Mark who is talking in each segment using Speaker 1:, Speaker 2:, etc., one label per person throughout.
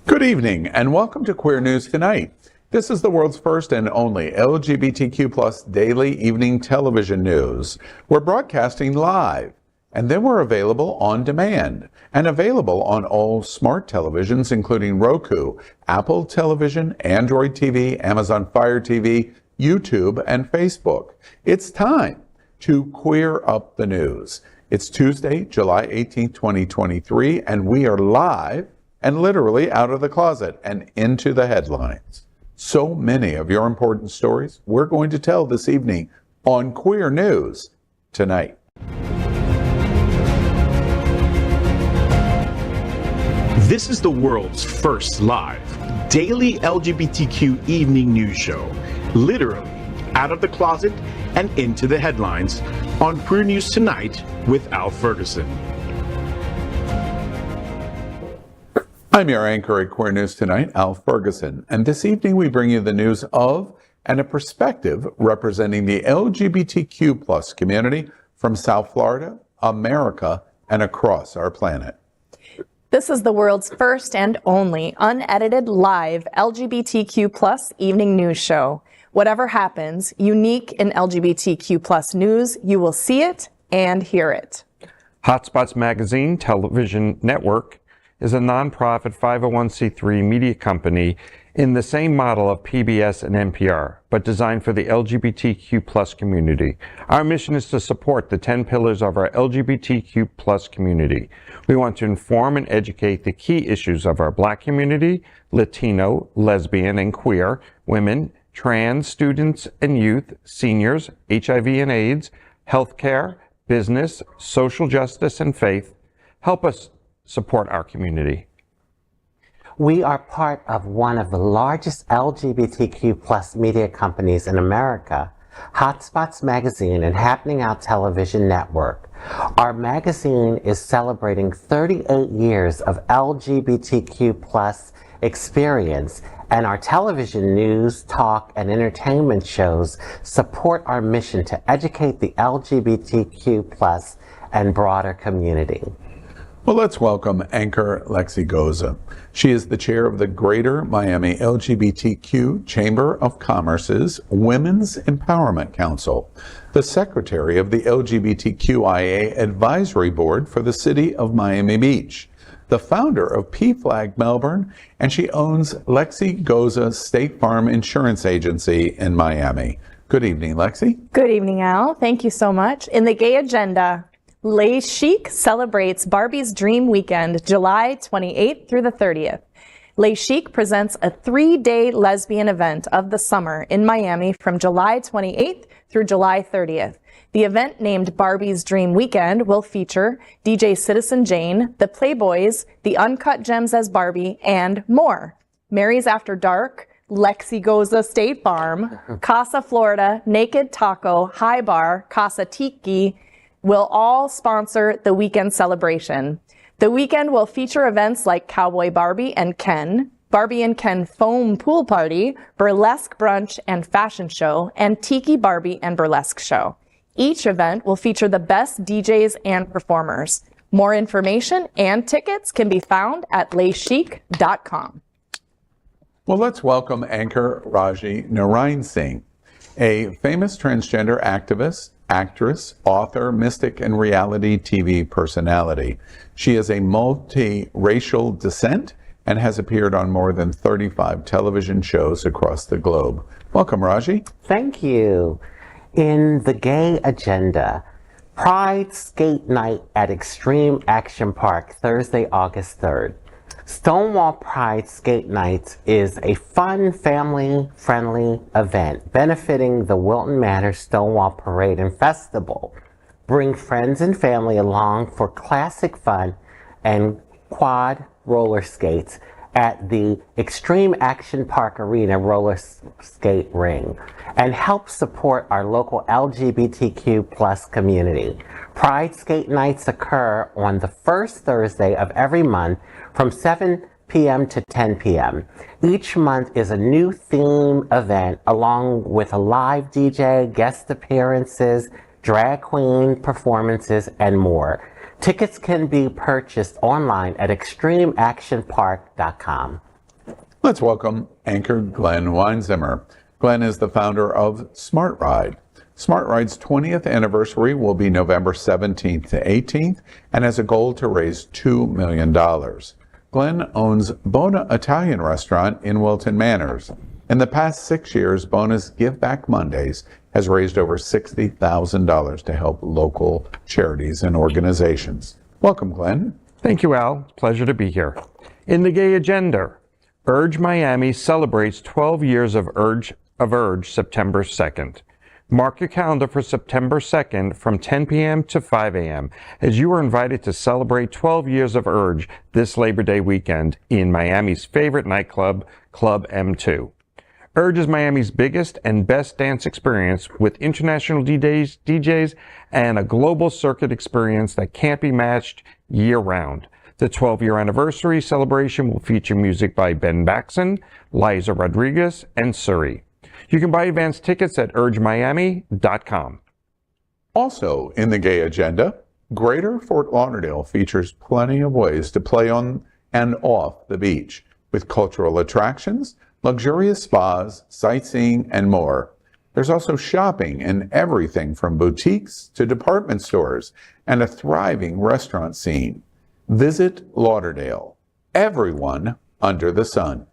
Speaker 1: Good evening and welcome to Queer News Tonight. This is the world's first and only LGBTQ plus daily evening television news. We're broadcasting live and then we're available on demand and available on all smart televisions including Roku, Apple Television, Android TV, Amazon Fire TV, YouTube, and Facebook. It's time to queer up the news. It's Tuesday, July 18th, 2023, and we are live and literally out of the closet and into the headlines. So many of your important stories we're going to tell this evening on Queer News Tonight.
Speaker 2: This is the world's first live daily LGBTQ evening news show, literally out of the closet and into the headlines on Queer News Tonight with Al Ferguson.
Speaker 1: I'm your anchor at Queer News Tonight, Al Ferguson, and this evening we bring you the news of and a perspective representing the LGBTQ plus community from South Florida, America, and across our planet.
Speaker 3: This is the world's first and only unedited live LGBTQ plus evening news show. Whatever happens, unique in LGBTQ plus news, you will see it and hear it.
Speaker 4: HOTspots Magazine Television Network is a nonprofit 501c3 media company in the same model of PBS and NPR, but designed for the LGBTQ plus community. Our mission is to support the 10 pillars of our LGBTQ plus community. We want to inform and educate the key issues of our Black community, Latino, lesbian, and queer, women, trans students and youth, seniors, HIV and AIDS, healthcare, business, social justice, and faith. Help us support our community.
Speaker 5: We are part of one of the largest LGBTQ plus media companies in America, HOTspots Magazine and Happening Out Television Network. Our magazine is celebrating 38 years of LGBTQ plus experience, and our television news, talk, and entertainment shows support our mission to educate the LGBTQ plus and broader community.
Speaker 1: Well, let's welcome anchor Lexi Goza. She is the chair of the Greater Miami LGBTQ Chamber of Commerce's Women's Empowerment Council, the secretary of the LGBTQIA Advisory Board for the City of Miami Beach, the founder of P-Flag Melbourne, and she owns Lexi Goza State Farm Insurance Agency in Miami. Good evening, Lexi.
Speaker 3: Good evening, Al. Thank you so much. In the gay agenda, LEZCHIC celebrates Barbies Dream Weekend, July 28th through the 30th. LEZCHIC presents a 3-day lesbian event of the summer in Miami from July 28th through July 30th. The event, named Barbies Dream Weekend, will feature DJ Citizen Jane, the Playboys, the Uncut Gems as Barbie, and more. Mary's After Dark, Lexi Goza State Farm, Casa Florida, Naked Taco, High Bar, Casa Tiki, will all sponsor the weekend celebration. The weekend will feature events like Cowboy Barbie and Ken, Barbie and Ken Foam Pool Party, Burlesque Brunch and Fashion Show, and Tiki Barbie and Burlesque Show. Each event will feature the best DJs and performers. More information and tickets can be found at LEZCHIC.com.
Speaker 1: Well, let's welcome anchor Rajee Narine-Singh, a famous transgender activist, actress, author, mystic, and reality TV personality. She is a multi-racial descent and has appeared on more than 35 television shows across the globe. Welcome, Rajee.
Speaker 5: Thank you. In the gay agenda, Pride Skate Night at Xtreme Action Park, Thursday, August 3rd. Stonewall Pride Skate Nights is a fun, family-friendly event benefiting the Wilton Manor Stonewall Parade and Festival. Bring friends and family along for classic fun and quad roller skates at the Xtreme Action Park Arena roller skate ring, and help support our local LGBTQ plus community. Pride Skate Nights occur on the first Thursday of every month from 7 p.m. to 10 p.m. Each month is a new theme event along with a live DJ, guest appearances, drag queen performances, and more. Tickets can be purchased online at extremeactionpark.com.
Speaker 1: Let's welcome anchor Glen Weinzimer. Glen is the founder of Smart Ride. Smart Ride's 20th anniversary will be November 17th to 18th and has a goal to raise $2 million. Glen owns Bona Italian Restaurant in Wilton Manors. In the past 6 years, Bona's Give Back Mondays has raised over $60,000 to help local charities and organizations. Welcome, Glen.
Speaker 4: Thank you, Al. Pleasure to be here. In the gay agenda, Urge Miami celebrates 12 years of Urge September 2nd. Mark your calendar for September 2nd from 10 p.m. to 5 a.m. as you are invited to celebrate 12 years of Urge this Labor Day weekend in Miami's favorite nightclub, Club M2. Urge is Miami's biggest and best dance experience with international DJs and a global circuit experience that can't be matched year-round. The 12-year anniversary celebration will feature music by Ben Baxon, Liza Rodriguez, and Suri. You can buy advance tickets at urgemiami.com.
Speaker 1: Also in the gay agenda, Greater Fort Lauderdale features plenty of ways to play on and off the beach with cultural attractions, luxurious spas, sightseeing, and more. There's also shopping in everything from boutiques to department stores and a thriving restaurant scene. Visit Lauderdale. Everyone under the sun.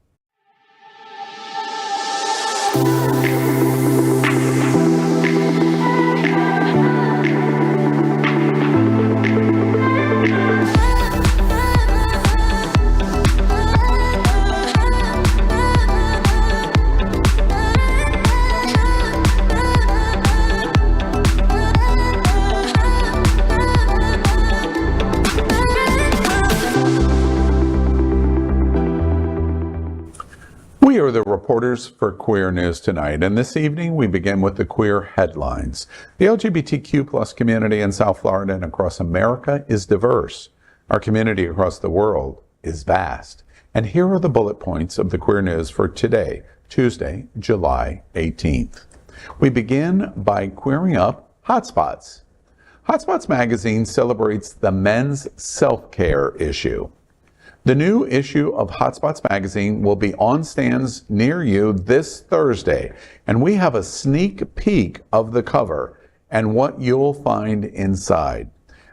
Speaker 1: We are the reporters for Queer News Tonight, and this evening we begin with the queer headlines. The LGBTQ plus community in South Florida and across America is diverse. Our community across the world is vast. And here are the bullet points of the queer news for today, Tuesday, July 18th. We begin by queering up HOTspots. HOTspots magazine celebrates the men's self-care issue. The new issue of HOTspots magazine will be on stands near you this Thursday, and we have a sneak peek of the cover and what you'll find inside.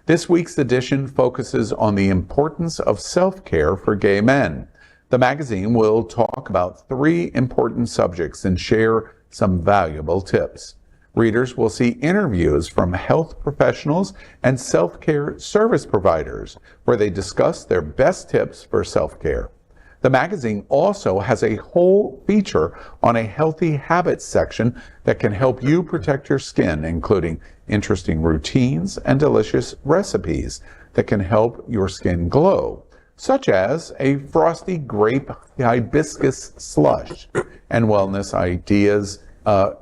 Speaker 1: This week's edition focuses on the importance of self-care for gay men. The magazine will talk about 3 important subjects and share some valuable tips. Readers will see interviews from health professionals and self-care service providers where they discuss their best tips for self-care. The magazine also has a whole feature on a healthy habits section that can help you protect your skin, including interesting routines and delicious recipes that can help your skin glow, such as a frosty grape hibiscus slush and wellness ideas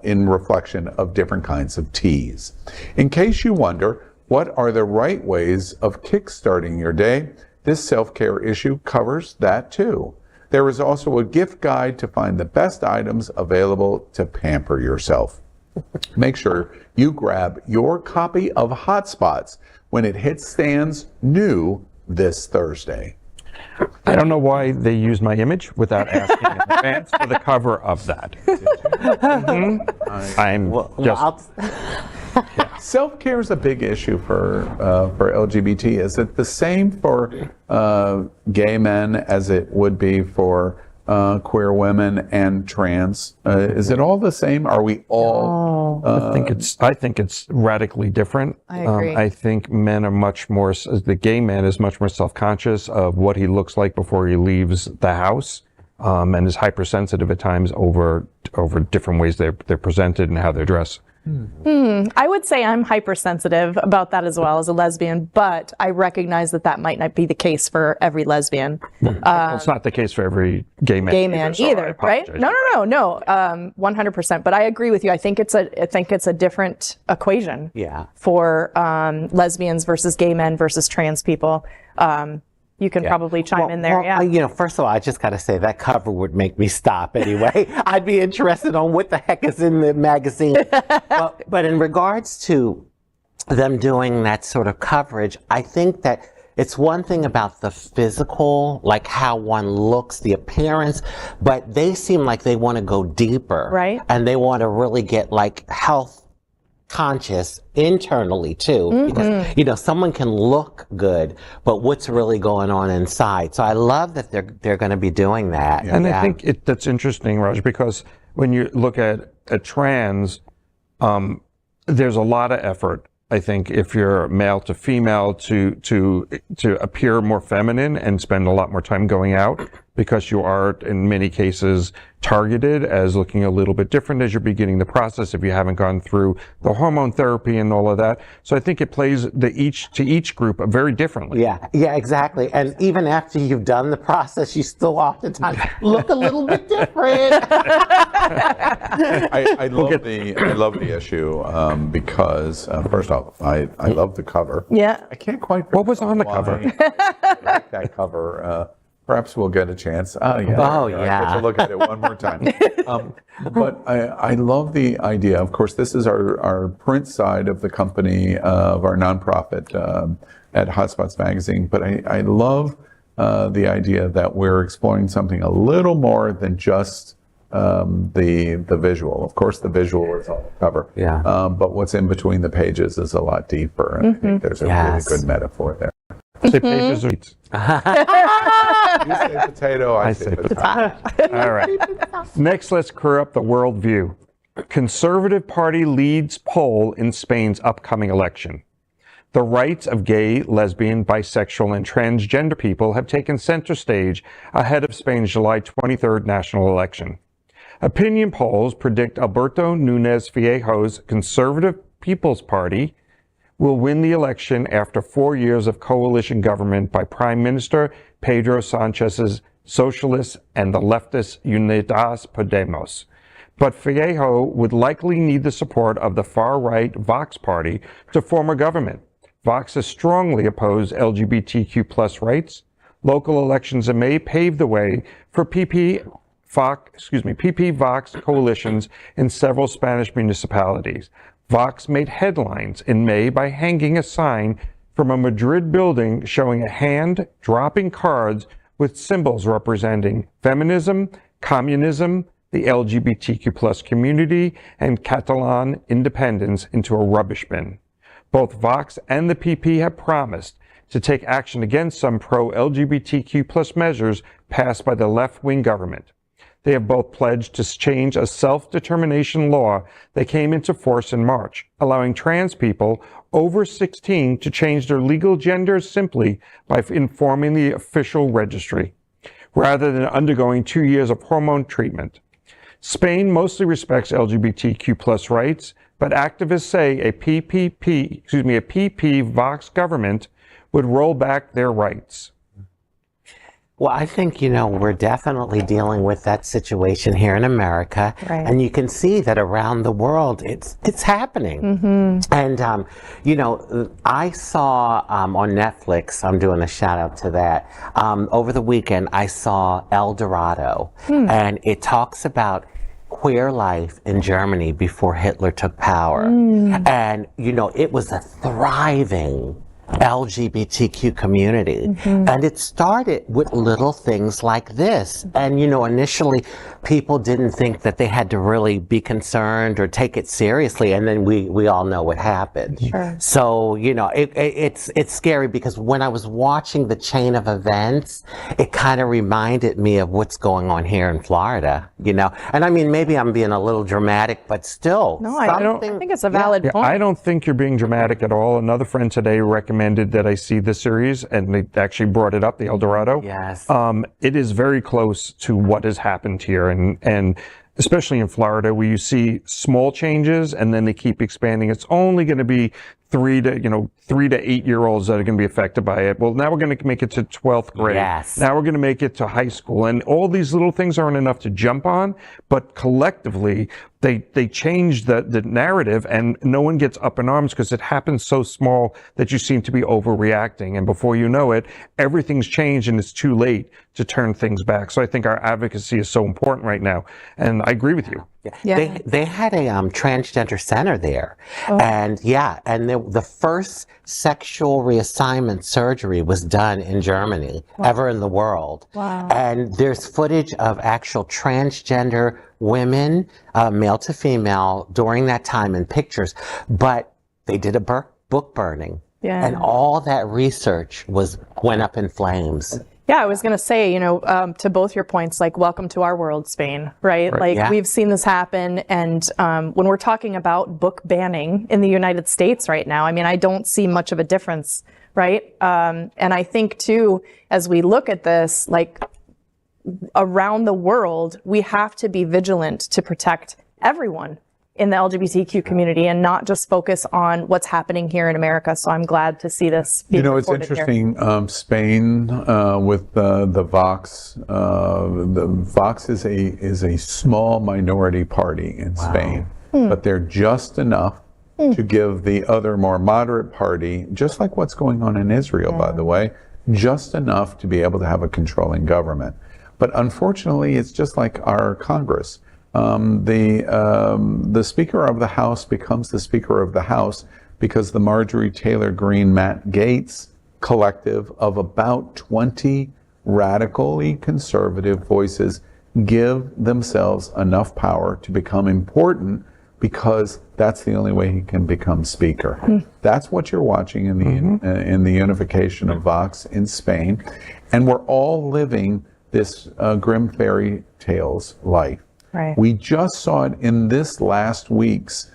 Speaker 1: in reflection of different kinds of teas. In case you wonder, what are the right ways of kickstarting your day? This self-care issue covers that too. There is also a gift guide to find the best items available to pamper yourself. Make sure you grab your copy of HOTspots when it hits stands new this Thursday.
Speaker 4: I don't know why they used my image without asking in advance for the cover of that.
Speaker 1: Self-care is a big issue for LGBT. Is it the same for gay men as it would be for queer women and trans? Is it all the same? Are we all?
Speaker 4: I think it's radically different.
Speaker 3: I agree.
Speaker 4: I think men are much more. The gay man is much more self-conscious of what he looks like before he leaves the house, and is hypersensitive at times over different ways they're presented and how they're dressed.
Speaker 3: I would say I'm hypersensitive about that as well as a lesbian, but I recognize that might not be the case for every lesbian.
Speaker 4: Well, it's not the case for every gay man.
Speaker 3: Either, right? No, 100%. But I agree with you. I think it's a different equation.
Speaker 5: Yeah.
Speaker 3: For lesbians versus gay men versus trans people. You can probably chime in there.
Speaker 5: First of all, I just got to say that cover would make me stop anyway. I'd be interested on what the heck is in the magazine. But in regards to them doing that sort of coverage, I think that it's one thing about the physical, like how one looks, the appearance, but they seem like they want to go deeper.
Speaker 3: Right.
Speaker 5: And they want to really get like health conscious internally too, because someone can look good, but what's really going on inside. So I love that they're going to be doing that.
Speaker 4: And I think that's interesting, Raj, because when you look at trans, there's a lot of effort. I think if you're male to female to appear more feminine and spend a lot more time going out, because you are in many cases targeted as looking a little bit different as you're beginning the process if you haven't gone through the hormone therapy and all of that. So I think it plays each group very differently.
Speaker 5: Yeah, exactly. And even after you've done the process, you still oftentimes look a little bit different.
Speaker 1: I love the issue because first off, I love the cover.
Speaker 3: Yeah.
Speaker 1: I can't quite.
Speaker 4: What was on the cover?
Speaker 1: I like that cover. Perhaps we'll get a chance.
Speaker 5: Oh, yeah.
Speaker 1: I get to look at it one more time. But I love the idea. Of course, this is our print side of the company, of our nonprofit at HOTspots magazine. But I love the idea that we're exploring something a little more than just the visual. Of course, the visual is on the cover.
Speaker 5: Yeah.
Speaker 1: But what's in between the pages is a lot deeper. And I think there's a really good metaphor there.
Speaker 4: Say pages or eats.
Speaker 1: You say potato, I say potato.
Speaker 4: All right. Next, let's clear up the worldview. Conservative Party leads poll in Spain's upcoming election. The rights of gay, lesbian, bisexual, and transgender people have taken center stage ahead of Spain's July 23rd national election. Opinion polls predict Alberto Núñez Feijóo's Conservative People's Party will win the election after 4 years of coalition government by Prime Minister Pedro Sanchez's socialists and the leftist Unidas Podemos. But Feijóo would likely need the support of the far-right Vox party to form a government. Vox has strongly opposed LGBTQ plus rights. Local elections in May paved the way for PP-Vox coalitions in several Spanish municipalities. Vox made headlines in May by hanging a sign from a Madrid building showing a hand dropping cards with symbols representing feminism, communism, the LGBTQ plus community, and Catalan independence into a rubbish bin. Both Vox and the PP have promised to take action against some pro-LGBTQ plus measures passed by the left-wing government. They have both pledged to change a self-determination law that came into force in March, allowing trans people over 16 to change their legal genders simply by informing the official registry, rather than undergoing 2 years of hormone treatment. Spain mostly respects LGBTQ plus rights, but activists say a PP Vox government would roll back their rights.
Speaker 5: Well, I think, we're definitely dealing with that situation here in America.
Speaker 3: Right.
Speaker 5: And you can see that around the world, it's happening. And, I saw on Netflix, I'm doing a shout out to that, over the weekend, I saw El Dorado. And it talks about queer life in Germany before Hitler took power. And, it was a thriving LGBTQ community. And it started with little things like this. And, initially people didn't think that they had to really be concerned or take it seriously. And then we all know what happened.
Speaker 3: Sure.
Speaker 5: So, it's scary because when I was watching the chain of events, it kind of reminded me of what's going on here in Florida, And I mean, maybe I'm being a little dramatic, but still.
Speaker 3: No, I think it's a valid point.
Speaker 4: I don't think you're being dramatic at all. Another friend today recommended that I see the series, and they actually brought it up, the El Dorado.
Speaker 5: Yes.
Speaker 4: It is very close to what has happened here, and especially in Florida, where you see small changes and then they keep expanding. It's only going to be 3 to 8-year-olds that are going to be affected by it. Well, now we're going to make it to 12th grade.
Speaker 5: Yes.
Speaker 4: Now we're going to make it to high school. And all these little things aren't enough to jump on, but collectively, they change the narrative, and no one gets up in arms because it happens so small that you seem to be overreacting. And before you know it, everything's changed and it's too late to turn things back. So I think our advocacy is so important right now. And I agree with you.
Speaker 3: Yeah.
Speaker 5: They had a transgender center there, and the first sexual reassignment surgery was done in Germany ever in the world.
Speaker 3: Wow.
Speaker 5: And there's footage of actual transgender women, male to female, during that time in pictures, but they did a book burning, and all that research went up in flames.
Speaker 3: Yeah, I was going to say, to both your points, like, welcome to our world, Spain, right? Like, we've seen this happen. And when we're talking about book banning in the United States right now, I mean, I don't see much of a difference, right? And I think, too, as we look at this, like, around the world, we have to be vigilant to protect everyone in the LGBTQ community and not just focus on what's happening here in America. So I'm glad to see this being
Speaker 1: it's interesting. Spain with the Vox. The Vox is a small minority party in Spain, but they're just enough to give the other more moderate party, just like what's going on in Israel, by the way, just enough to be able to have a controlling government. But unfortunately, it's just like our Congress. The Speaker of the House becomes the Speaker of the House because the Marjorie Taylor Greene Matt Gaetz collective of about 20 radically conservative voices give themselves enough power to become important because that's the only way he can become Speaker. That's what you're watching in the unification of Vox in Spain. And we're all living this grim fairy tales life.
Speaker 3: Right.
Speaker 1: We just saw it in this last week's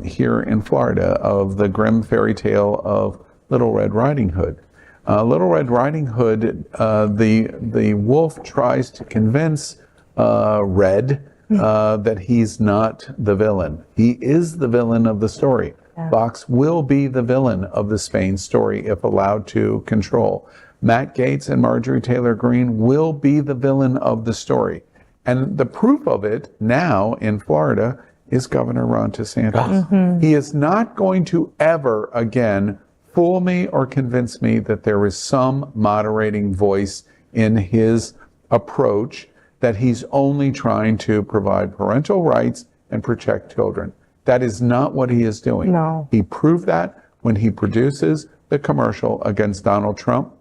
Speaker 1: here in Florida of the grim fairy tale of Little Red Riding Hood. Little Red Riding Hood, the wolf tries to convince Red that he's not the villain. He is the villain of the story. Vox will be the villain of the Spain story if allowed to control. Matt Gaetz and Marjorie Taylor Greene will be the villain of the story. And the proof of it now in Florida is Governor Ron DeSantis. He is not going to ever again fool me or convince me that there is some moderating voice in his approach, that he's only trying to provide parental rights and protect children. That is not what he is doing.
Speaker 3: No.
Speaker 1: He proved that when he produces the commercial against Donald Trump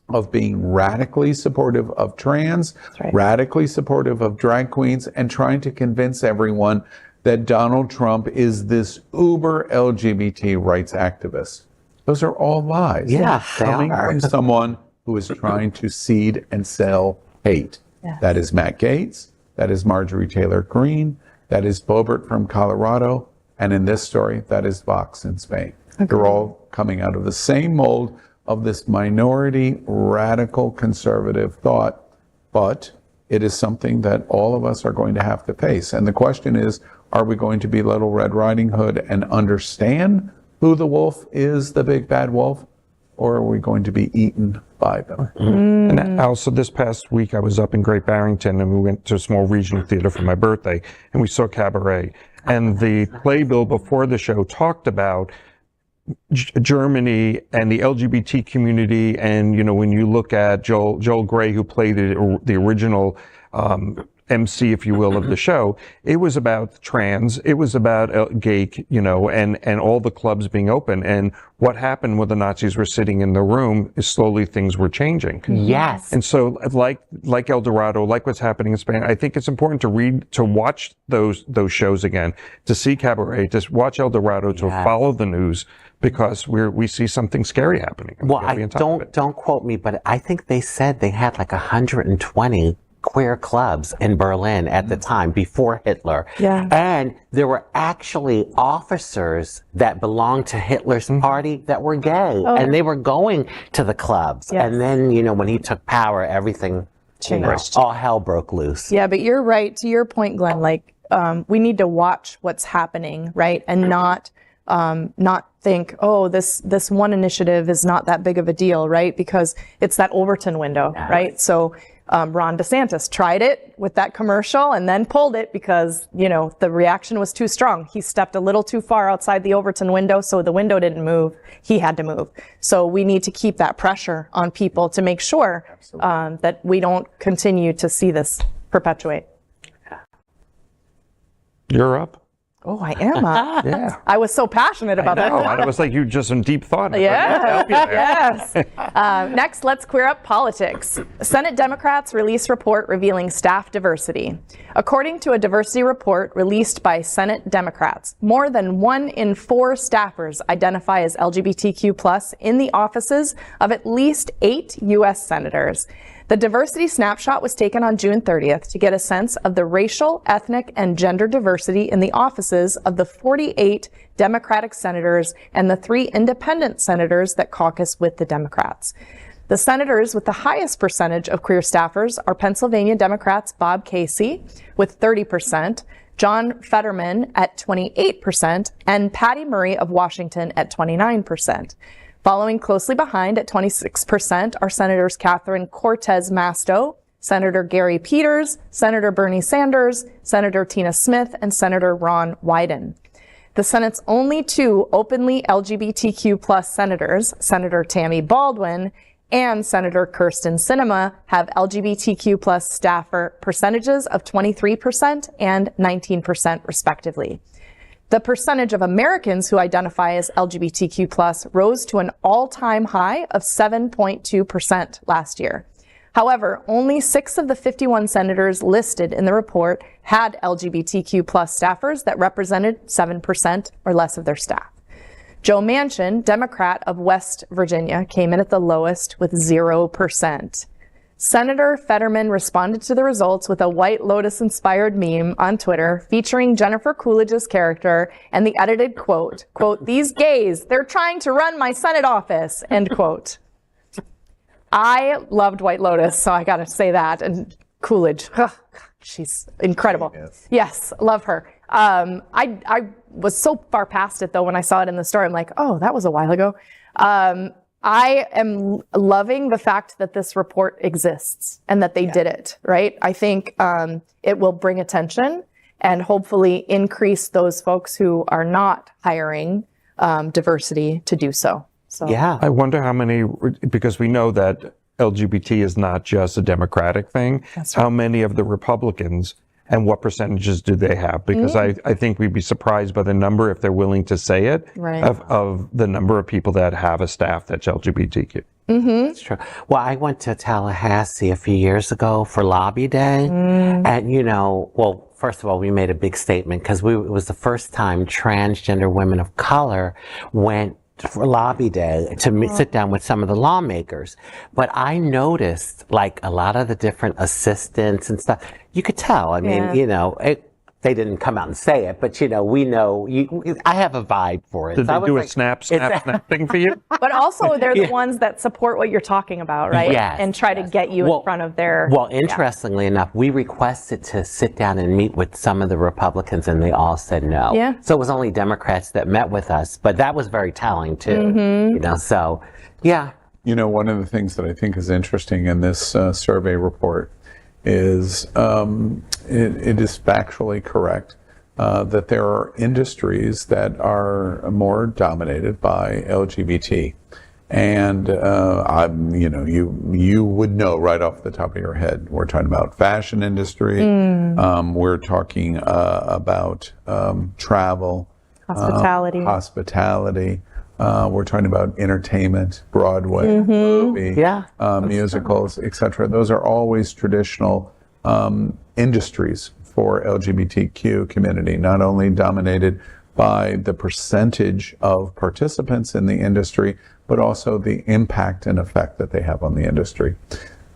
Speaker 1: of being radically supportive of trans, radically supportive of drag queens, and trying to convince everyone that Donald Trump is this uber LGBT rights activist. Those are all lies.
Speaker 5: Yeah,
Speaker 1: coming from someone who is trying to seed and sell hate. That is Matt Gaetz, that is Marjorie Taylor Greene, that is Boebert from Colorado, and in this story, that is Vox in Spain. They're all coming out of the same mold of this minority, radical, conservative thought, but it is something that all of us are going to have to face. And the question is, are we going to be Little Red Riding Hood and understand who the wolf is, the big bad wolf, or are we going to be eaten by them?
Speaker 4: And also this past week, I was up in Great Barrington and we went to a small regional theater for my birthday and we saw Cabaret. And the playbill before the show talked about Germany and the LGBT community, and when you look at Joel Grey, who played the original MC, if you will, of the show, it was about trans, it was about gay, and all the clubs being open. And what happened when the Nazis were sitting in the room is slowly things were changing.
Speaker 5: Yes.
Speaker 4: And so like El Dorado, like what's happening in Spain, I think it's important to watch those shows again, to see Cabaret, to watch El Dorado, to follow the news, because we see something scary happening.
Speaker 5: Well, don't quote me, but I think they said they had like 120 queer clubs in Berlin at the time before Hitler.
Speaker 3: Yeah.
Speaker 5: And there were actually officers that belonged to Hitler's party that were gay, and they were going to the clubs.
Speaker 3: Yes.
Speaker 5: And then, when he took power, everything changed. All hell broke loose.
Speaker 3: Yeah, but you're right. To your point, Glenn, like, we need to watch what's happening, right? And not think, oh, this one initiative is not that big of a deal, right? Because it's that Overton window, right? So Ron DeSantis tried it with that commercial and then pulled it because, the reaction was too strong. He stepped a little too far outside the Overton window, so the window didn't move. He had to move. So we need to keep that pressure on people to make sure that we don't continue to see this perpetuate.
Speaker 4: You're up.
Speaker 3: Oh, I am.
Speaker 4: Yeah.
Speaker 3: I was so passionate about that.
Speaker 4: I was like, you just in deep thought.
Speaker 3: Yeah. Yes. Next, let's queer up politics. Senate Democrats release report revealing staff diversity. According to a diversity report released by Senate Democrats, more than 1 in 4 staffers identify as LGBTQ+ in the offices of at least 8 U.S. senators. The diversity snapshot was taken on June 30th to get a sense of the racial, ethnic, and gender diversity in the offices of the 48 Democratic senators and the 3 independent senators that caucus with the Democrats. The senators with the highest percentage of queer staffers are Pennsylvania Democrats Bob Casey with 30%, John Fetterman at 28%, and Patty Murray of Washington at 29%. Following closely behind at 26% are Senators Catherine Cortez Masto, Senator Gary Peters, Senator Bernie Sanders, Senator Tina Smith, and Senator Ron Wyden. The Senate's only 2 openly LGBTQ+ senators, Senator Tammy Baldwin and Senator Kirsten Sinema, have LGBTQ+ staffer percentages of 23% and 19% respectively. The percentage of Americans who identify as LGBTQ+ rose to an all-time high of 7.2% last year. However, only 6 of the 51 senators listed in the report had LGBTQ+ staffers that represented 7% or less of their staff. Joe Manchin, Democrat of West Virginia, came in at the lowest with 0%. Senator Fetterman responded to the results with a White Lotus-inspired meme on Twitter featuring Jennifer Coolidge's character and the edited quote, "These gays, they're trying to run my Senate office," end quote. I loved White Lotus, so I gotta say that. And Coolidge, she's incredible. Yes, love her. I was so far past it though when I saw it in the story. I'm like, oh, that was a while ago. I am loving the fact that this report exists and that they did it, right? I think it will bring attention and hopefully increase those folks who are not hiring diversity to do so.
Speaker 5: Yeah.
Speaker 4: I wonder how many, because we know that LGBT is not just a Democratic thing.
Speaker 3: That's right.
Speaker 4: How many of the Republicans and what percentages do they have? Because I think we'd be surprised by the number, if they're willing to say it,
Speaker 3: Right.
Speaker 4: of the number of people that have a staff that's LGBTQ.
Speaker 5: That's true. Well, I went to Tallahassee a few years ago for Lobby Day. And, well, first of all, we made a big statement because it was the first time transgender women of color went for Lobby Day to sit down with some of the lawmakers. But I noticed, like, a lot of the different assistants and stuff, you could tell. I mean, they didn't come out and say it, but, we know, I have a vibe for it.
Speaker 4: Did
Speaker 5: So
Speaker 4: they do a snap thing for you?
Speaker 3: But also they're the ones that support what you're talking about, right?
Speaker 5: Yes,
Speaker 3: And try to get you in front of their...
Speaker 5: Well, interestingly enough, we requested to sit down and meet with some of the Republicans, and they all said no.
Speaker 3: Yeah.
Speaker 5: So it was only Democrats that met with us, but that was very telling too. So yeah.
Speaker 1: One of the things that I think is interesting in this survey report is it is factually correct that there are industries that are more dominated by LGBT. And you would know right off the top of your head. We're talking about fashion industry. We're talking about travel, hospitality. We're talking about entertainment, Broadway, movie, musicals, etc. Those are always traditional industries for LGBTQ community, not only dominated by the percentage of participants in the industry, but also the impact and effect that they have on the industry.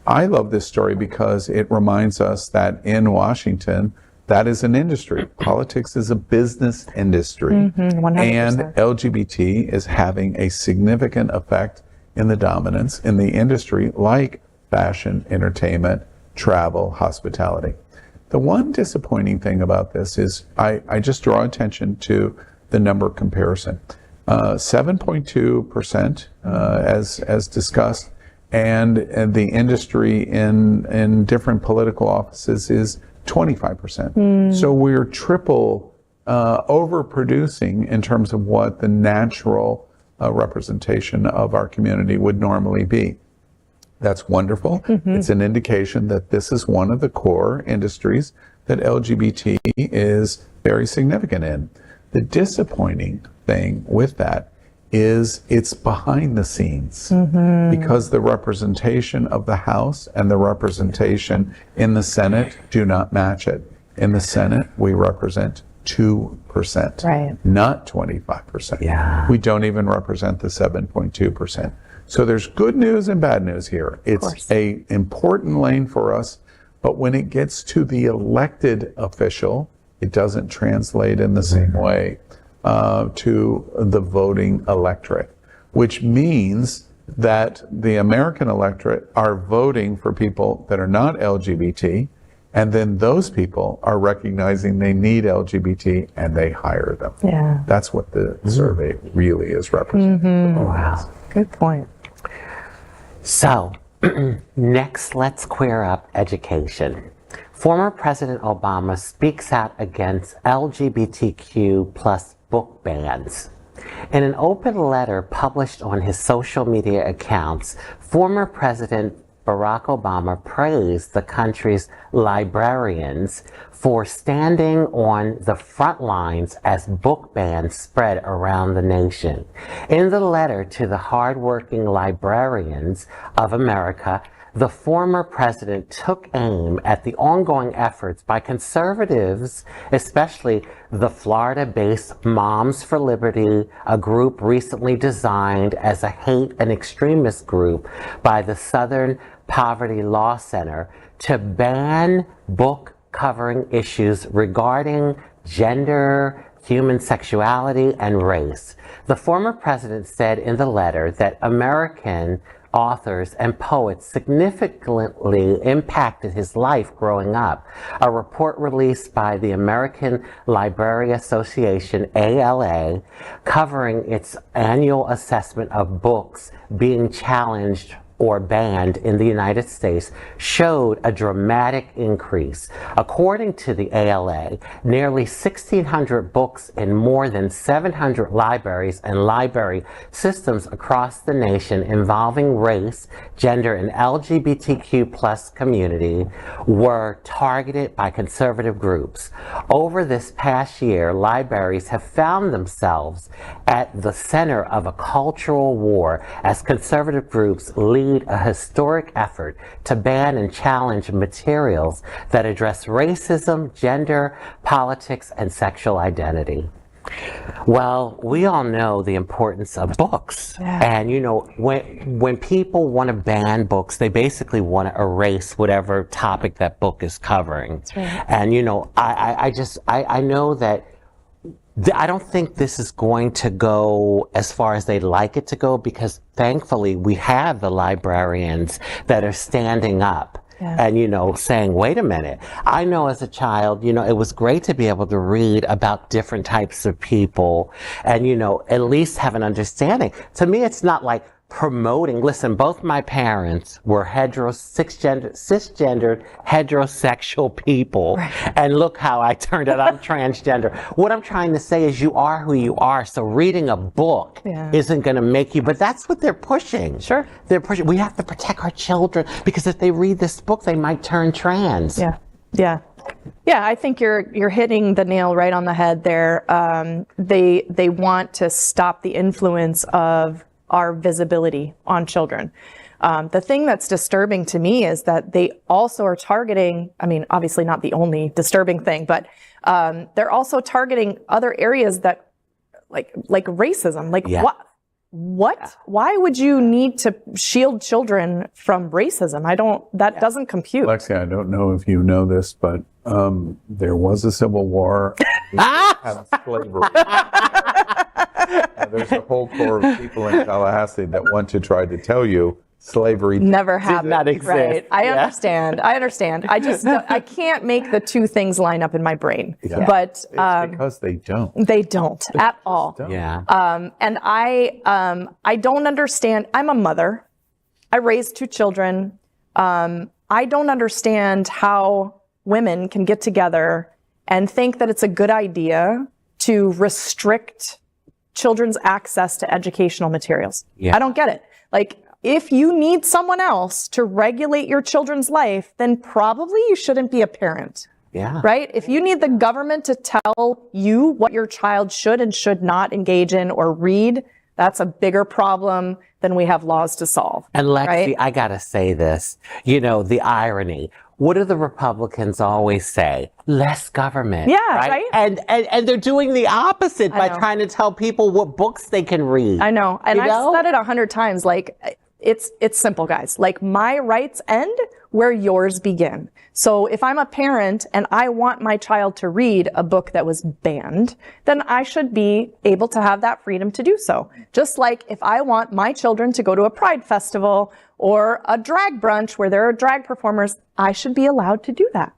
Speaker 1: I love this story because it reminds us that in Washington, that is an industry. Politics is a business industry.
Speaker 3: 100%.
Speaker 1: And LGBT is having a significant effect in the dominance in the industry, like fashion, entertainment, travel, hospitality. The one disappointing thing about this is I just draw attention to the number comparison. 7.2% as discussed, and the industry in different political offices is 25%. So we're triple overproducing in terms of what the natural representation of our community would normally be. That's wonderful. It's an indication that this is one of the core industries that LGBT is very significant in. The disappointing thing with that is it's behind the scenes because the representation of the House and the representation in the Senate do not match it. In the Senate, we represent 2%,
Speaker 3: Right.
Speaker 1: not 25%.
Speaker 5: Yeah.
Speaker 1: We don't even represent the 7.2%. So there's good news and bad news here. It's a important lane for us, but when it gets to the elected official, it doesn't translate in the same way to the voting electorate, which means that the American electorate are voting for people that are not LGBT, and then those people are recognizing they need LGBT and they hire them.
Speaker 3: Yeah.
Speaker 1: That's what the survey really is representing.
Speaker 5: Wow.
Speaker 3: Good point.
Speaker 5: So, next, let's queer up education. Former President Obama speaks out against LGBTQ plus book bans. In an open letter published on his social media accounts, former President Barack Obama praised the country's librarians for standing on the front lines as book bans spread around the nation. In the letter to the hardworking librarians of America, the former president took aim at the ongoing efforts by conservatives, especially the Florida-based Moms for Liberty, a group recently designed as a hate and extremist group by the Southern Poverty Law Center, to ban book covering issues regarding gender, human sexuality, and race. The former president said in the letter that American authors and poets significantly impacted his life growing up. A report released by the American Library Association, ALA, covering its annual assessment of books being challenged or banned in the United States, showed a dramatic increase. According to the ALA, nearly 1,600 books in more than 700 libraries and library systems across the nation involving race, gender, and LGBTQ plus community were targeted by conservative groups. Over this past year, libraries have found themselves at the center of a cultural war as conservative groups lead a historic effort to ban and challenge materials that address racism, gender, politics, and sexual identity. Well, we all know the importance of books. And you know, when people want to ban books, they basically want to erase whatever topic that book is covering. And you know, I know that I don't think this is going to go as far as they'd like it to go, because thankfully we have the librarians that are standing up and, you know, saying, wait a minute. I know as a child, you know, it was great to be able to read about different types of people and, you know, at least have an understanding. To me, it's not like promoting. Listen, both my parents were cisgendered, heterosexual people. And look how I turned out. I'm transgender. What I'm trying to say is you are who you are. So reading a book isn't going to make you, but that's what they're pushing. They're pushing. We have to protect our children because if they read this book, they might turn trans.
Speaker 3: Yeah, I think you're hitting the nail right on the head there. They want to stop the influence of our visibility on children. The thing that's disturbing to me is that they also are targeting, I mean, obviously not the only disturbing thing, but they're also targeting other areas that, like racism. Like, what? Why would you need to shield children from racism? That doesn't compute.
Speaker 1: Lexi, I don't know if you know this, but there was a civil war. We had slavery. There's a whole core of people in Tallahassee that want to try to tell you slavery
Speaker 3: never happened.
Speaker 5: Did not exist.
Speaker 3: Right. I understand. I just I can't make the two things line up in my brain. But
Speaker 1: it's because they don't.
Speaker 3: They don't at all. And I don't understand. I'm a mother. I raised two children. I don't understand how women can get together and think that it's a good idea to restrict children's access to educational materials. I don't get it. Like, if you need someone else to regulate your children's life, then probably you shouldn't be a parent.
Speaker 5: Yeah.
Speaker 3: Right? If you need the government to tell you what your child should and should not engage in or read, that's a bigger problem than we have laws to solve.
Speaker 5: And Lexi,
Speaker 3: right?
Speaker 5: I gotta say this, you know, the irony. What do the Republicans always say? Less government.
Speaker 3: Yeah, right?
Speaker 5: And they're doing the opposite by
Speaker 3: know.
Speaker 5: trying to tell people what books they can read.
Speaker 3: I know. And
Speaker 5: You know?
Speaker 3: I've said it 100 times. Like, it's simple, guys. Like, my rights end where yours begin. So if I'm a parent and I want my child to read a book that was banned, then I should be able to have that freedom to do so. Just like if I want my children to go to a pride festival or a drag brunch where there are drag performers, I should be allowed to do that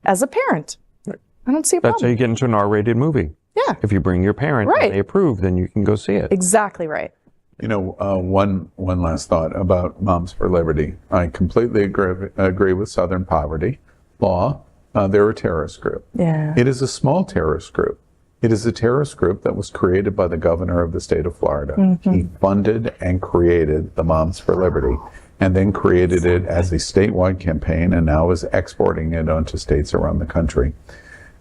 Speaker 3: as a parent. I don't see a
Speaker 4: That's how
Speaker 3: problem.
Speaker 4: you get into an R-rated movie.
Speaker 3: Yeah.
Speaker 4: If you bring your parent
Speaker 3: Right.
Speaker 4: and they approve, then you can go see it.
Speaker 3: Exactly right.
Speaker 1: You know, one last thought about Moms for Liberty. I completely agree with Southern Poverty Law. They're a terrorist group.
Speaker 3: Yeah.
Speaker 1: It is a small terrorist group. It is a terrorist group that was created by the governor of the state of Florida. He funded and created the Moms for Liberty, and then created it as a statewide campaign, and now is exporting it onto states around the country.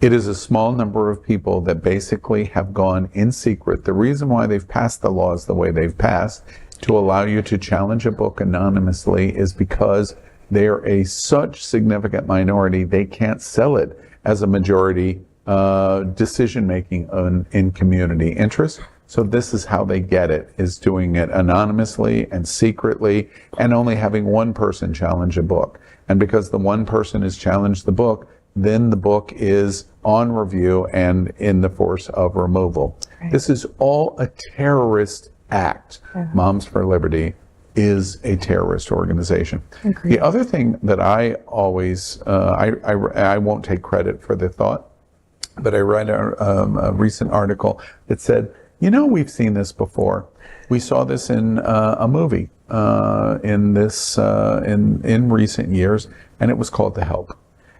Speaker 1: It is a small number of people that basically have gone in secret. The reason why they've passed the laws the way they've passed to allow you to challenge a book anonymously is because they're a such significant minority, they can't sell it as a majority decision-making in community interest. So this is how they get it, is doing it anonymously and secretly and only having one person challenge a book. And because the one person has challenged the book, then the book is on review and in the force of removal. Right. This is all a terrorist act. Moms for Liberty is a terrorist organization. The other thing that I always, I won't take credit for the thought, but I read a recent article that said, you know, we've seen this before. We saw this in a movie in recent years, and it was called The Help.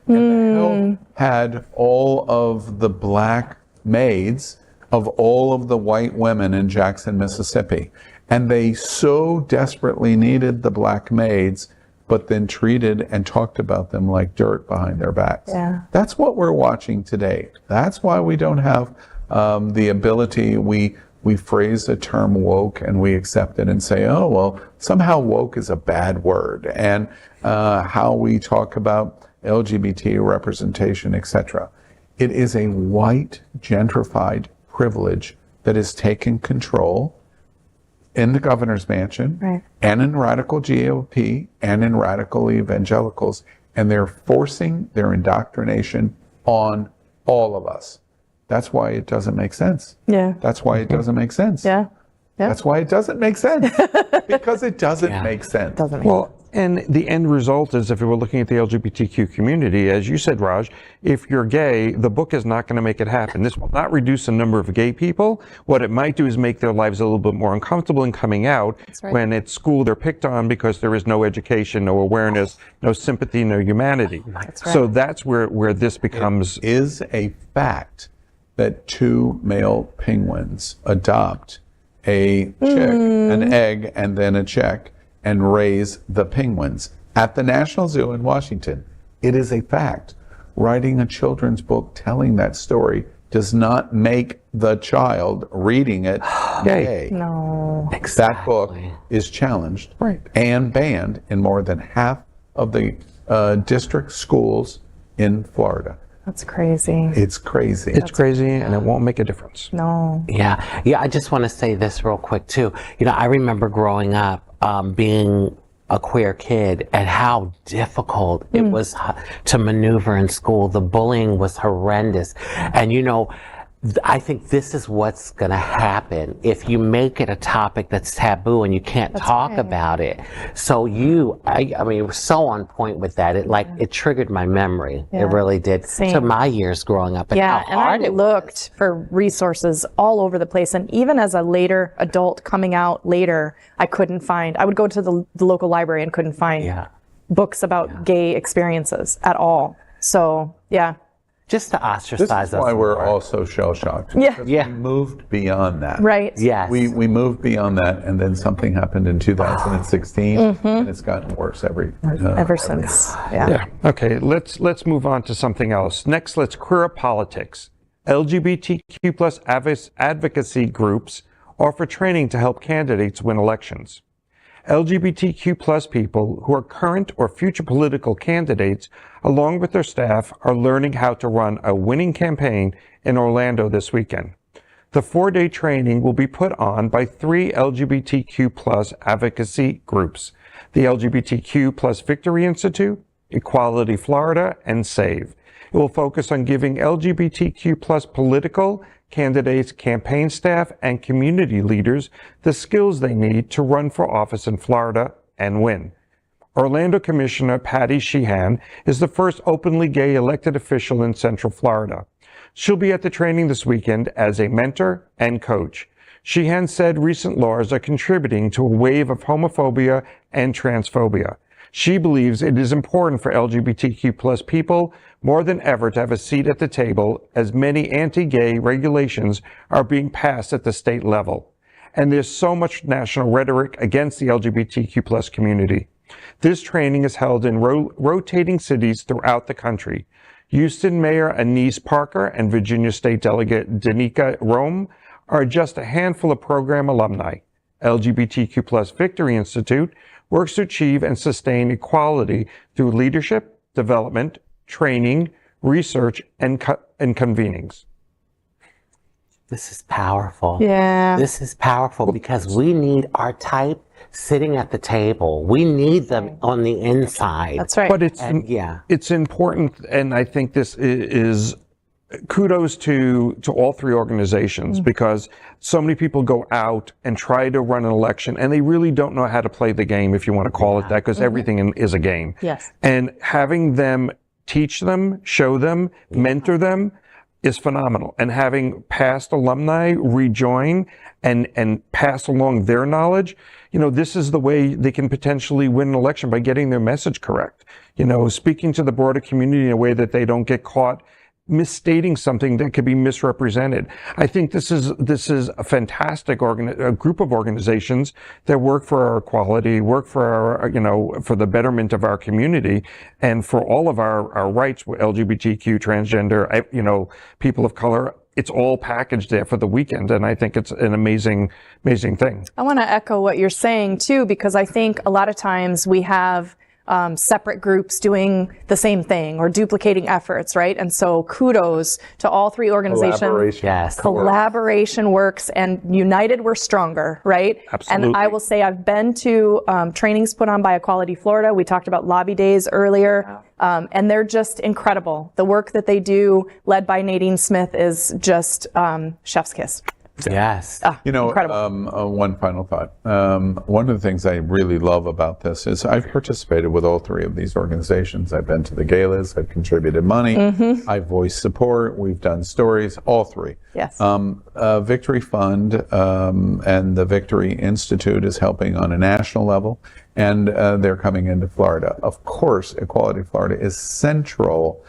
Speaker 1: And The Help had all of the black maids of all of the white women in Jackson, Mississippi. And they so desperately needed the black maids, but then treated and talked about them like dirt behind their backs.
Speaker 3: Yeah.
Speaker 1: That's what we're watching today. That's why we don't have the ability, we phrase the term woke and we accept it and say, oh, well, somehow woke is a bad word. And how we talk about LGBT representation, etc. It is a white, gentrified privilege that has taken control in the governor's mansion,
Speaker 3: right,
Speaker 1: and in radical GOP and in radical evangelicals, and they're forcing their indoctrination on all of us. That's why it doesn't make sense.
Speaker 3: Yeah.
Speaker 1: That's why it doesn't make sense.
Speaker 3: Yeah. Yeah.
Speaker 1: That's why it doesn't make sense. Because it doesn't make sense.
Speaker 3: Doesn't make
Speaker 4: Well, and the end result is, if we're looking at the LGBTQ community, as you said, Raj, if you're gay, the book is not going to make it happen. This will not reduce the number of gay people. What it might do is make their lives a little bit more uncomfortable in coming out.
Speaker 3: right.
Speaker 4: When at school they're picked on because there is no education, no awareness, no sympathy, no humanity.
Speaker 3: That's right.
Speaker 4: So that's where this becomes...
Speaker 1: It is a fact that two male penguins adopt a chick, an egg, and then a chick, and raise the penguins at the National Zoo in Washington. It is a fact. Writing a children's book telling that story does not make the child reading it gay.
Speaker 3: No.
Speaker 1: That book is challenged and banned in more than half of the district schools in Florida.
Speaker 3: That's crazy.
Speaker 1: It's crazy.
Speaker 4: It's crazy, and it won't make a difference.
Speaker 3: No.
Speaker 5: Yeah, I just want to say this real quick too. You know, I remember growing up being a queer kid and how difficult it was to maneuver in school. The bullying was horrendous. And you know, I think this is what's going to happen if you make it a topic that's taboo and you can't talk about it. So I mean, it was so on point with that. It triggered my memory.
Speaker 3: Yeah.
Speaker 5: It really did.
Speaker 3: Same.
Speaker 5: To my years growing up and how
Speaker 3: And
Speaker 5: hard
Speaker 3: I
Speaker 5: it
Speaker 3: looked for resources all over the place. And even as a later adult coming out later, I would go to the local library and couldn't find books about gay experiences at all. So, yeah.
Speaker 5: just to
Speaker 1: This
Speaker 5: ostracize
Speaker 1: is
Speaker 5: us.
Speaker 1: why we're
Speaker 5: more.
Speaker 1: all so shell-shocked.
Speaker 3: Yeah.
Speaker 1: Because
Speaker 5: Yeah.
Speaker 1: We moved beyond that.
Speaker 3: Right.
Speaker 5: Yes.
Speaker 1: We moved beyond that, and then something happened in 2016, and it's gotten worse
Speaker 3: Ever since. Yeah.
Speaker 4: Yeah. Okay. Let's move on to something else. Next, let's queer up politics. LGBTQ plus advocacy groups offer training to help candidates win elections. LGBTQ plus people who are current or future political candidates, along with their staff, are learning how to run a winning campaign in Orlando this weekend. The 4-day training will be put on by 3 LGBTQ plus advocacy groups: the LGBTQ plus Victory Institute, Equality Florida, and SAVE. It will focus on giving LGBTQ plus political candidates, campaign staff, and community leaders the skills they need to run for office in Florida and win. Orlando Commissioner Patty Sheehan is the first openly gay elected official in Central Florida. She'll be at the training this weekend as a mentor and coach. Sheehan said recent laws are contributing to a wave of homophobia and transphobia. She believes it is important for LGBTQ plus people more than ever to have a seat at the table, as many anti-gay regulations are being passed at the state level. And there's so much national rhetoric against the LGBTQ plus community. This training is held in rotating cities throughout the country. Houston Mayor Anise Parker and Virginia State Delegate Danica Rome are just a handful of program alumni. LGBTQ plus Victory Institute works to achieve and sustain equality through leadership, development, training, research, and convenings.
Speaker 5: This is powerful.
Speaker 3: Yeah.
Speaker 5: This is powerful because we need our type sitting at the table. We need them on the inside.
Speaker 3: That's right.
Speaker 4: But it's
Speaker 5: yeah.
Speaker 4: it's important, and I think this is kudos to all 3 organizations, because so many people go out and try to run an election and they really don't know how to play the game, if you want to call it that, because everything is a game.
Speaker 3: Yes.
Speaker 4: And having them teach them, show them, mentor them is phenomenal. And having past alumni rejoin and pass along their knowledge, this is the way they can potentially win an election, by getting their message correct. Speaking to the broader community in a way that they don't get caught misstating something that could be misrepresented. I think this is a fantastic group of organizations that work for our equality, work for our, for the betterment of our community, and for all of our rights, LGBTQ, transgender, people of color. It's all packaged there for the weekend, and I think it's an amazing thing.
Speaker 3: I want to echo what you're saying too, because I think a lot of times we have separate groups doing the same thing or duplicating efforts, right? And so kudos to all 3 organizations.
Speaker 1: Collaboration.
Speaker 5: Yes.
Speaker 3: Collaboration works, and united we're stronger, right?
Speaker 4: Absolutely.
Speaker 3: And I will say I've been to trainings put on by Equality Florida. We talked about lobby days earlier, and they're just incredible. The work that they do, led by Nadine Smith, is just chef's kiss.
Speaker 5: Yes.
Speaker 3: Incredible.
Speaker 1: One final thought. One of the things I really love about this is I've participated with all 3 of these organizations. I've been to the galas, I've contributed money, I've voiced support, we've done stories, all 3.
Speaker 3: Yes.
Speaker 1: Victory Fund and the Victory Institute is helping on a national level, and they're coming into Florida. Of course, Equality Florida is central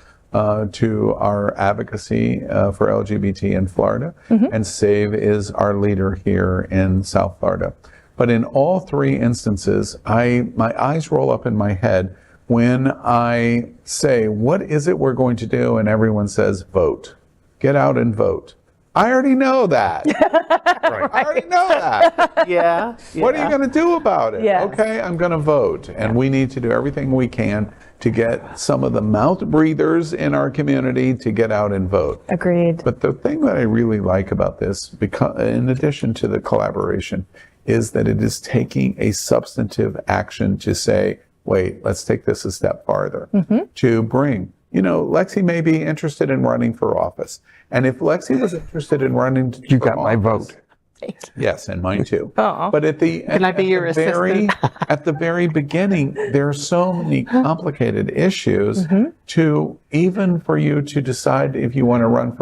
Speaker 1: to our advocacy for LGBT in Florida, and SAVE is our leader here in South Florida. But in all 3 instances, my eyes roll up in my head when I say, what is it we're going to do? And everyone says, vote. Get out and vote. I already know that.
Speaker 4: Right.
Speaker 1: I already know that.
Speaker 5: Yeah.
Speaker 1: What are you going to do about it?
Speaker 3: Yes.
Speaker 1: Okay, I'm going to vote. And we need to do everything we can to get some of the mouth breathers in our community to get out and vote.
Speaker 3: Agreed.
Speaker 1: But the thing that I really like about this, because in addition to the collaboration, is that it is taking a substantive action to say, wait, let's take this a step farther, to bring, Lexi may be interested in running for office. And if Lexi was interested in running
Speaker 4: You
Speaker 1: for
Speaker 4: got my
Speaker 1: office,
Speaker 4: vote.
Speaker 1: yes, and mine too.
Speaker 3: Aw.
Speaker 1: But at the
Speaker 5: Can I be your assistant?
Speaker 1: at the very beginning, there are so many complicated issues to even for you to decide if you want to run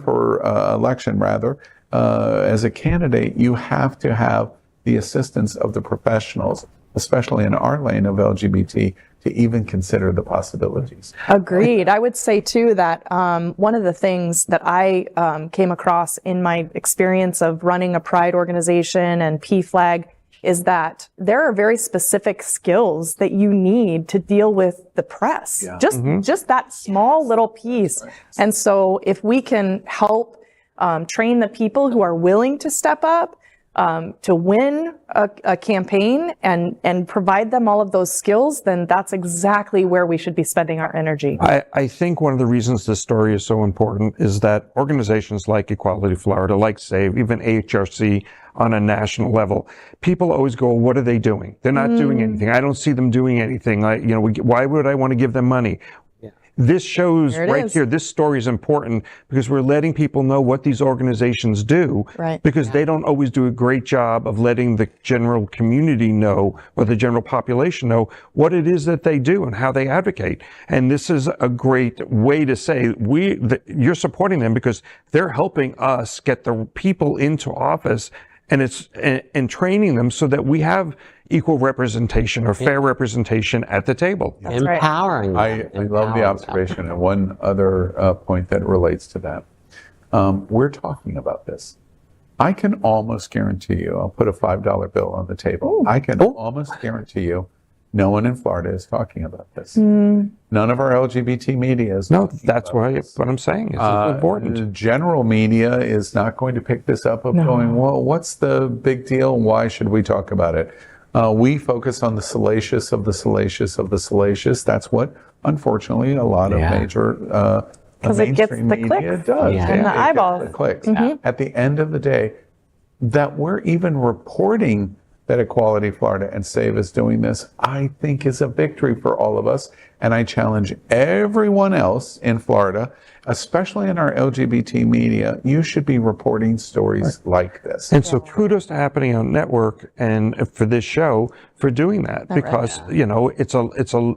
Speaker 1: for election rather, as a candidate, you have to have the assistance of the professionals, especially in our lane of LGBT to even consider the possibilities.
Speaker 3: Agreed. I would say too that one of the things that I came across in my experience of running a pride organization and PFLAG is that there are very specific skills that you need to deal with the press.
Speaker 1: Yeah.
Speaker 3: Just that small little piece. And so if we can help train the people who are willing to step up to win a campaign and provide them all of those skills, then that's exactly where we should be spending our energy.
Speaker 4: I think one of the reasons this story is so important is that organizations like Equality Florida, like SAVE, even HRC on a national level, people always go, what are they doing? They're not doing anything. I don't see them doing anything. Why would I want to give them money? This shows right here, this story is important because we're letting people know what these organizations do, because they don't always do a great job of letting the general community know, or the general population know, what it is that they do and how they advocate. And this is a great way to say, you're supporting them because they're helping us get the people into office, and training them so that we have equal representation or fair representation at the table.
Speaker 5: Empowering them.
Speaker 1: I love the observation. And one other point that relates to that. We're talking about this. I can almost guarantee you, I'll put a $5 bill on the table. I can almost guarantee you, no one in Florida is talking about this. None of our LGBT media is.
Speaker 4: No, that's what I'm saying. It's important.
Speaker 1: The general media is not going to pick this up going, well, what's the big deal? Why should we talk about it? We focus on the salacious of the salacious of the salacious. That's what, unfortunately, a lot of major mainstream media does.
Speaker 3: And the eyeballs.
Speaker 1: The clicks. At the end of the day, that we're even reporting that Equality Florida and SAVE is doing this, I think is a victory for all of us. And I challenge everyone else in Florida, especially in our LGBT media, you should be reporting stories like this.
Speaker 4: And so kudos to Happening On Network and for this show for doing that, because it's a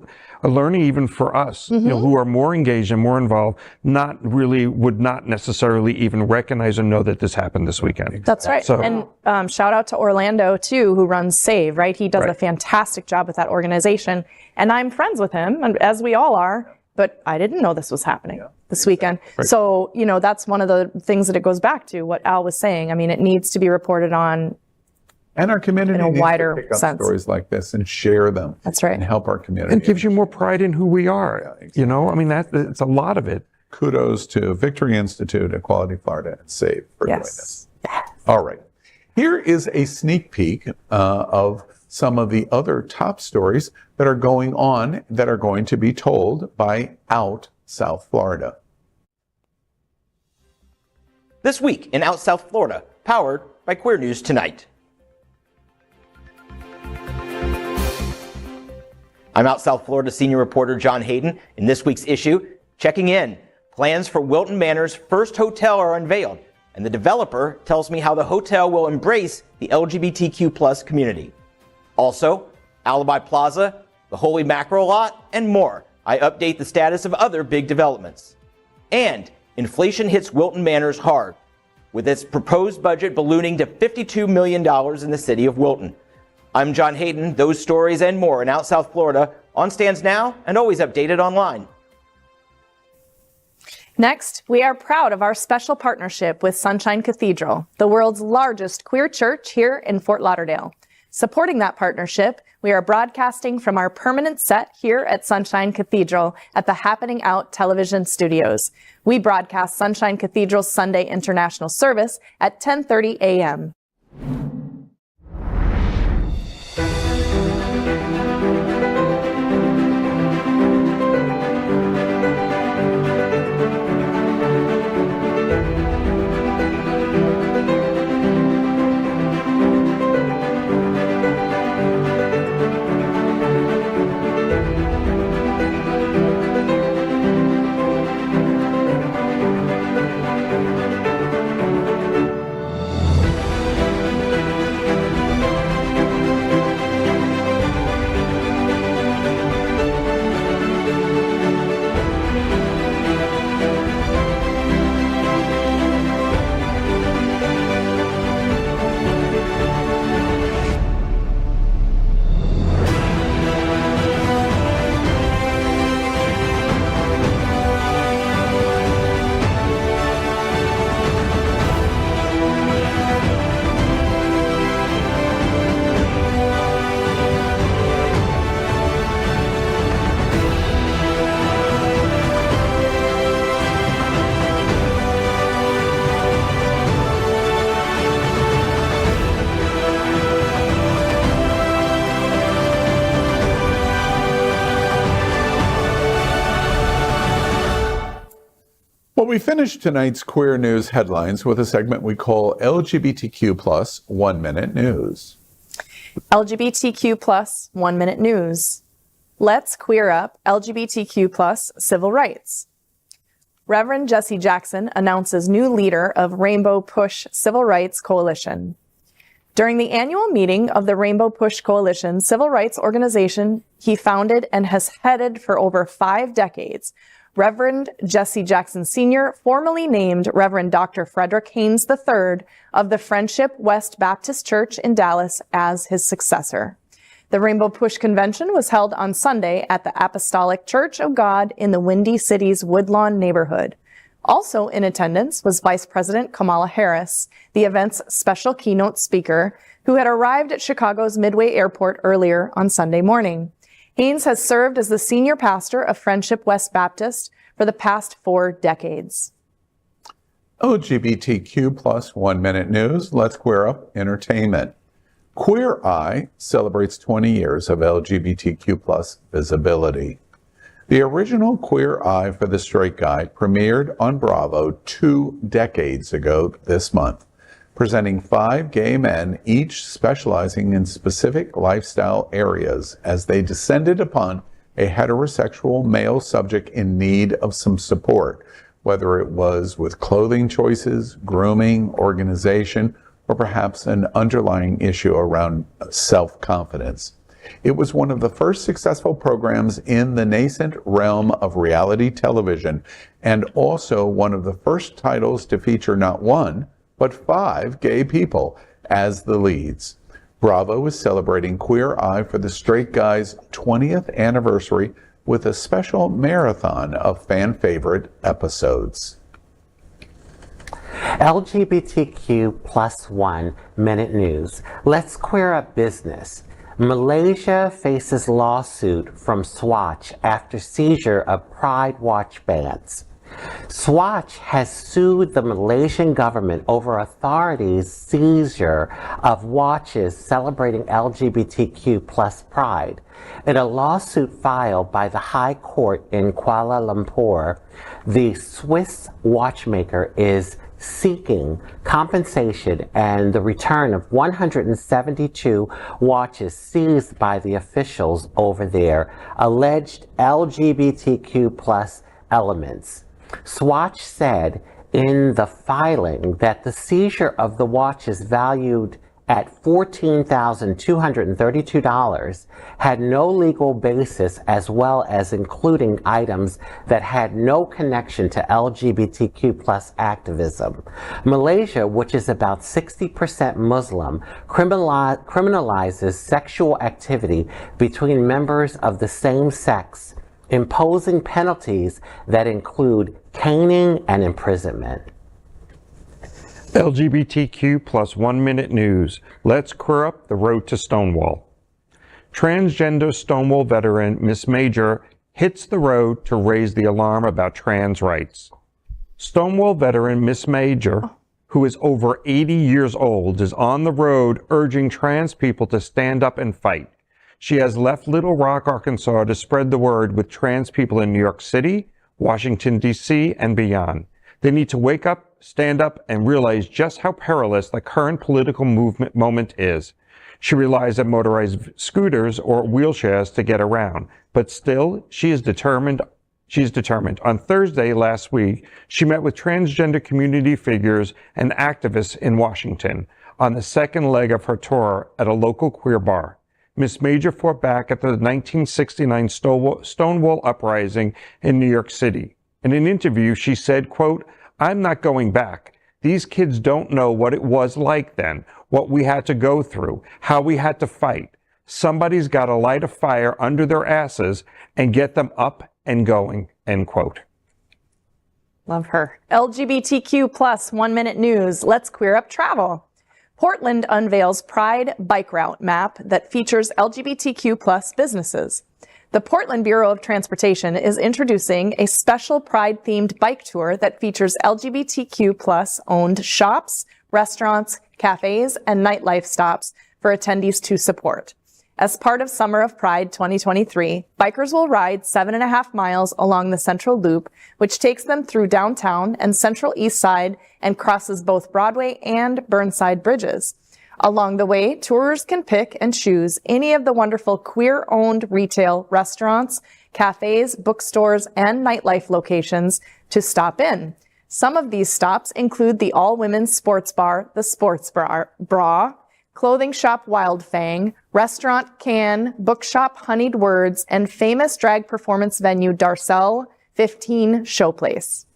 Speaker 4: learning even for us, who are more engaged and more involved, would not necessarily even recognize or know that this happened this weekend.
Speaker 3: That's right. So, and shout out to Orlando too, who runs SAVE, right? He does a fantastic job with that organization. And I'm friends with him, and as we all are, but I didn't know this was happening this weekend. So, that's one of the things that it goes back to what Al was saying. I mean, it needs to be reported on.
Speaker 1: And our community
Speaker 3: in a
Speaker 1: needs
Speaker 3: wider
Speaker 1: to pick up
Speaker 3: sense.
Speaker 1: Stories like this and share them.
Speaker 3: That's right.
Speaker 1: And help our community.
Speaker 4: It gives you more pride in who we are. I mean, it's a lot of it.
Speaker 1: Kudos to Victory Institute, Equality Florida, and SAVE for doing this. All right. Here is a sneak peek of some of the other top stories that are going on that are going to be told by Out South Florida.
Speaker 6: This week in Out South Florida, powered by Queer News Tonight. I'm Out South Florida senior reporter John Hayden. In this week's issue, checking in. Plans for Wilton Manor's first hotel are unveiled, and the developer tells me how the hotel will embrace the LGBTQ+ community. Also, Alibi Plaza, the Holy Mackerel Lot, and more. I update the status of other big developments. And inflation hits Wilton Manors hard, with its proposed budget ballooning to $52 million in the city of Wilton. I'm John Hayden. Those stories and more in Out South Florida, on stands now and always updated online.
Speaker 3: Next, we are proud of our special partnership with Sunshine Cathedral, the world's largest queer church here in Fort Lauderdale. Supporting that partnership, we are broadcasting from our permanent set here at Sunshine Cathedral at the Happening Out television studios. We broadcast Sunshine Cathedral's Sunday International Service at 10:30 a.m.
Speaker 1: Well, we finished tonight's queer news headlines with a segment we call LGBTQ plus 1 Minute News.
Speaker 3: LGBTQ plus 1 Minute News. Let's queer up LGBTQ plus civil rights. Reverend Jessie Jackson announces new leader of Rainbow Push Civil Rights Coalition. During the annual meeting of the Rainbow Push Coalition civil rights organization he founded and has headed for over 5 decades, Reverend Jessie Jackson Sr. formally named Reverend Dr. Frederick Haynes III of the Friendship West Baptist Church in Dallas as his successor. The Rainbow Push Convention was held on Sunday at the Apostolic Church of God in the Windy City's Woodlawn neighborhood. Also in attendance was Vice President Kamala Harris, the event's special keynote speaker, who had arrived at Chicago's Midway Airport earlier on Sunday morning. Haynes has served as the senior pastor of Friendship West Baptist for the past 4 decades.
Speaker 1: LGBTQ plus 1 Minute News. Let's queer up entertainment. Queer Eye celebrates 20 years of LGBTQ plus visibility. The original Queer Eye for the Straight Guy premiered on Bravo 2 decades ago this month, presenting 5 gay men, each specializing in specific lifestyle areas as they descended upon a heterosexual male subject in need of some support, whether it was with clothing choices, grooming, organization, or perhaps an underlying issue around self-confidence. It was one of the first successful programs in the nascent realm of reality television, and also one of the first titles to feature not 1, but 5 gay people as the leads. Bravo is celebrating Queer Eye for the Straight Guy's 20th anniversary with a special marathon of fan favorite episodes.
Speaker 5: LGBTQ plus 1 Minute News. Let's queer up business. Malaysia faces lawsuit from Swatch after seizure of Pride watch bands. Swatch has sued the Malaysian government over authorities' seizure of watches celebrating LGBTQ plus pride. In a lawsuit filed by the High Court in Kuala Lumpur, the Swiss watchmaker is seeking compensation and the return of 172 watches seized by the officials over their alleged LGBTQ plus elements. Swatch said in the filing that the seizure of the watches valued at $14,232 had no legal basis, as well as including items that had no connection to LGBTQ plus activism. Malaysia, which is about 60% Muslim, criminalizes sexual activity between members of the same sex, imposing penalties that include caning and imprisonment.
Speaker 4: LGBTQ plus 1 Minute News. Let's queer up the road to Stonewall. Transgender Stonewall veteran Miss Major hits the road to raise the alarm about trans rights. Stonewall veteran Miss Major, who is over 80 years old, is on the road urging trans people to stand up and fight. She has left Little Rock, Arkansas to spread the word with trans people in New York City, Washington, D.C., and beyond. They need to wake up, stand up, and realize just how perilous the current political moment is. She relies on motorized scooters or wheelchairs to get around, but still, she is determined. She's determined. On Thursday last week, she met with transgender community figures and activists in Washington on the second leg of her tour at a local queer bar. Miss Major fought back at the 1969 Stonewall Uprising in New York City. In an interview, she said, quote, "I'm not going back. These kids don't know what it was like then, what we had to go through, how we had to fight. Somebody's got to light a fire under their asses and get them up and going," end quote.
Speaker 3: Love her. LGBTQ plus 1 Minute News. Let's queer up travel. Portland unveils Pride bike route map that features LGBTQ plus businesses. The Portland Bureau of Transportation is introducing a special Pride-themed bike tour that features LGBTQ plus owned shops, restaurants, cafes, and nightlife stops for attendees to support. As part of Summer of Pride 2023, bikers will ride 7.5 miles along the Central Loop, which takes them through downtown and Central East Side and crosses both Broadway and Burnside bridges. Along the way, tourers can pick and choose any of the wonderful queer-owned retail, restaurants, cafes, bookstores, and nightlife locations to stop in. Some of these stops include the all-women's sports bar, the Sports Bra, clothing shop Wild Fang, restaurant Can, bookshop Honeyed Words, and famous drag performance venue Darcel 15 Showplace.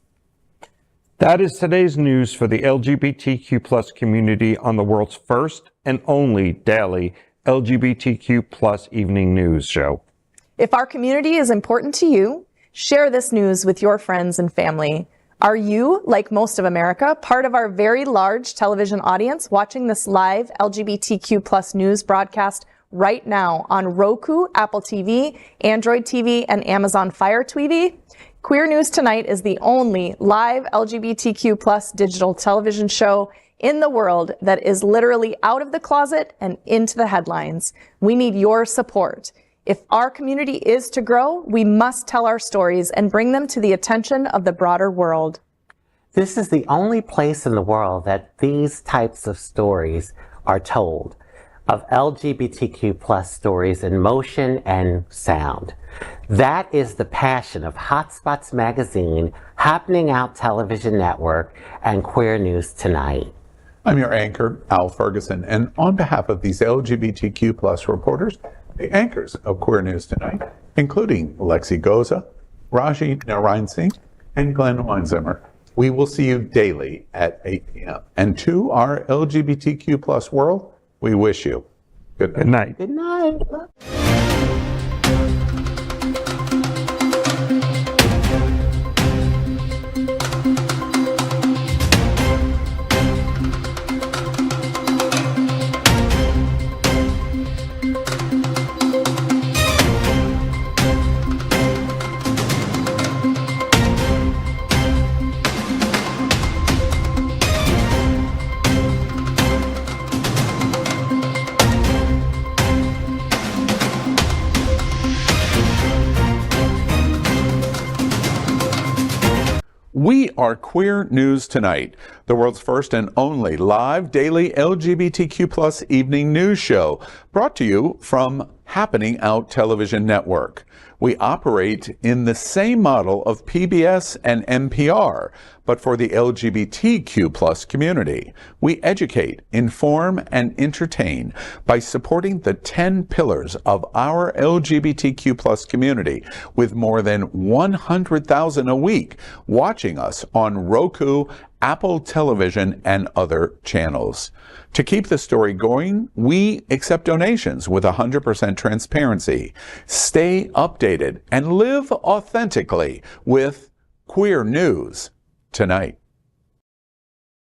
Speaker 4: That is today's news for the LGBTQ plus community on the world's first and only daily LGBTQ plus evening news show.
Speaker 3: If our community is important to you, share this news with your friends and family. Are you, like most of America, part of our very large television audience watching this live LGBTQ plus news broadcast right now on Roku, Apple TV, Android TV, and Amazon Fire TV? Queer News Tonight is the only live LGBTQ plus digital television show in the world that is literally out of the closet and into the headlines. We need your support. If our community is to grow, we must tell our stories and bring them to the attention of the broader world.
Speaker 5: This is the only place in the world that these types of stories are told, of LGBTQ plus stories in motion and sound. That is the passion of HOTspots magazine, Happening Out Television Network, and Queer News Tonight.
Speaker 1: I'm your anchor, Al Ferguson, and on behalf of these LGBTQ plus reporters, the anchors of Queer News Tonight, including Lexi Goza, Rajee Narine-Singh, and Glen Weinzimer, we will see you daily at 8 p.m. And to our LGBTQ plus world, we wish you good night.
Speaker 4: Good night.
Speaker 5: Good night.
Speaker 1: We are Queer News Tonight, the world's first and only live daily LGBTQ plus evening news show, brought to you from Happening Out Television Network. We operate in the same model of PBS and NPR, but for the LGBTQ plus community. We educate, inform, and entertain by supporting the 10 pillars of our LGBTQ plus community, with more than 100,000 a week watching us on Roku, Apple Television, and other channels. To keep the story going, we accept donations with 100% transparency. Stay updated and live authentically with Queer News Tonight.